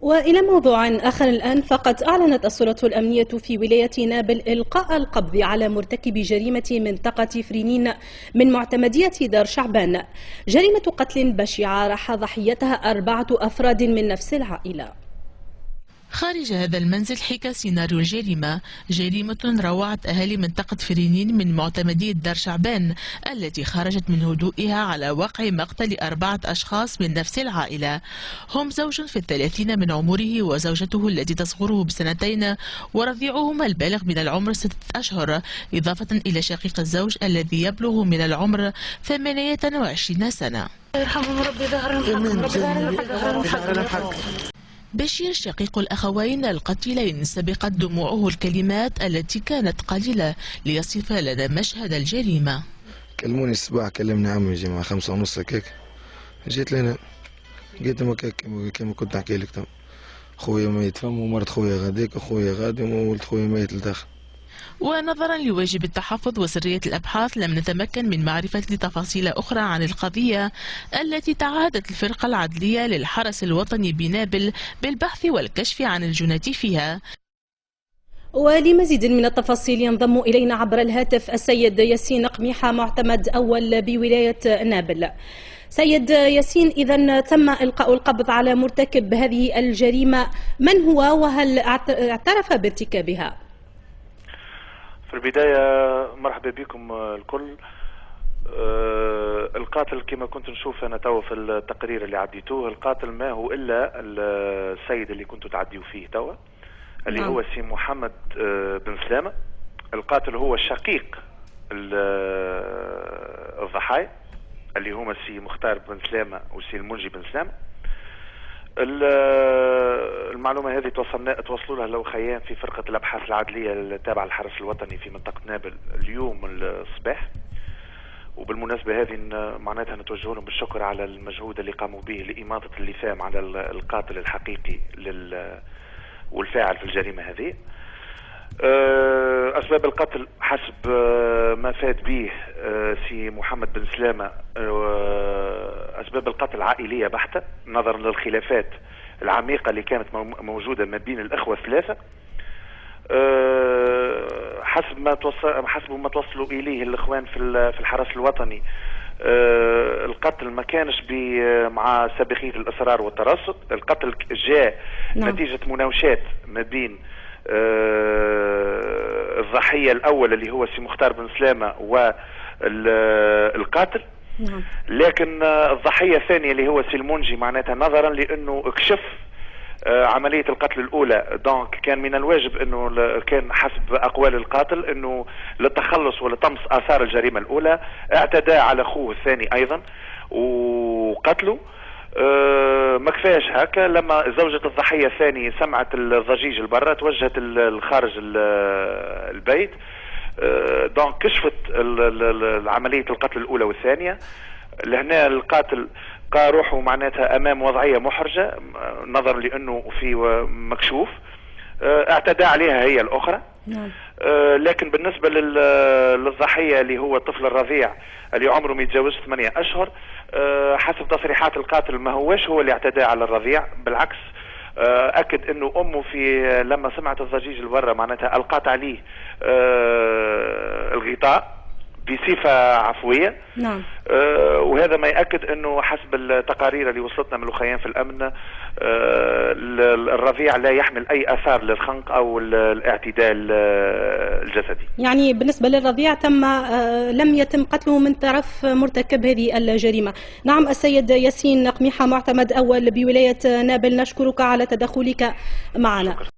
وإلى موضوع آخر الآن، فقد أعلنت السلطة الأمنية في ولاية نابل إلقاء القبض على مرتكب جريمة منطقة فرينين من معتمدية دار شعبان، جريمة قتل بشعة راح ضحيتها 4 أفراد من نفس العائلة. خارج هذا المنزل حكى سيناريو الجريمة، جريمة روعت أهالي منطقة فرينين من معتمدية دار شعبان التي خرجت من هدوئها على وقع مقتل 4 أشخاص من نفس العائلة، هم زوج في 30 من عمره وزوجته التي تصغره ب2 ورضيعهما البالغ من العمر 6 أشهر، إضافة إلى شقيق الزوج الذي يبلغ من العمر 28 سنة. يرحمهم ربي، ظهرهم حق. بشير شقيق الأخوين القتيلين سبقت دموعه الكلمات التي كانت قليلة ليصف لنا مشهد الجريمة. كلموني الصباح، كلمني عمي يجي مع 5:30 هكاك، جيت لهنا لقيت هكاك كما كنت نحكي لك. خويا ميت فم ومرت خويا غاديك وخويا غادي وولد خويا ميت لداخل. ونظرا لواجب التحفظ وسرية الأبحاث لم نتمكن من معرفة تفاصيل أخرى عن القضية التي تعهدت الفرقة العدلية للحرس الوطني بنابل بالبحث والكشف عن الجناة فيها. ولمزيد من التفاصيل ينضم إلينا عبر الهاتف السيد ياسين قميحة، معتمد أول بولاية نابل. سيد ياسين، إذا تم إلقاء القبض على مرتكب هذه الجريمة، من هو وهل اعترف بارتكابها؟ في البداية مرحبا بكم الكل. القاتل كما كنت نشوف أنا توا في التقرير اللي عديتوه، القاتل ما هو إلا السيد اللي كنتوا تعديوا فيه توا، اللي هو سي محمد بن سلامة. القاتل هو شقيق الضحايا اللي هما سي مختار بن سلامة وسي المنجي بن سلامة. المعلومة هذه توصلوا لها الأخيان في فرقة الأبحاث العدلية التابعة للحرس الوطني في منطقة نابل اليوم الصباح، وبالمناسبة هذه معناتها نتوجه لهم بالشكر على المجهود اللي قاموا به لإماطة اللثام على القاتل الحقيقي والفاعل في الجريمة هذه. أسباب القتل حسب ما فات به سي محمد بن سلامة، أسباب القتل عائلية بحتة نظرا للخلافات العميقة اللي كانت موجودة ما بين الأخوة الثلاثة. حسب ما توصلوا إليه الإخوان في الحرس الوطني، القتل ما كانش مع سابقية الإصرار والترصد. القتل جاء نتيجة مناوشات ما بين الضحية الأول اللي هو سي مختار بن سلامة والقاتل، لكن الضحية الثانية اللي هو سي المنجي معناتها نظرا لأنه اكشف عملية القتل الأولى، دونك كان من الواجب أنه كان حسب أقوال القاتل أنه للتخلص ولطمس آثار الجريمة الأولى اعتدى على أخوه الثاني أيضا وقتله. ما كفاش هكا، لما زوجة الضحية الثاني سمعت الضجيج البرة توجهت الخارج البيت، دونك كشفت عملية القتل الأولى والثانية. لهنا القاتل لقى روحه معناتها أمام وضعية محرجة نظرا لأنه في مكشوف، اعتدى عليها هي الأخرى. لكن بالنسبة للضحية اللي هو الطفل الرضيع اللي عمره ما يتجاوز 8 أشهر، حسب تصريحات القاتل ما هوش هو اللي اعتدى على الرضيع، بالعكس أكد أنه أمه لما سمعت الضجيج البرة معناتها ألقت عليه الغطاء بصفة عفوية. نعم. وهذا ما يأكد أنه حسب التقارير اللي وصلتنا من الخيان في الأمن، الرضيع لا يحمل أي أثار للخنق أو الاعتداء الجسدي. يعني بالنسبة للرضيع لم يتم قتله من طرف مرتكب هذه الجريمة. نعم، السيد ياسين قميحة، معتمد أول بولاية نابل، نشكرك على تدخلك معنا.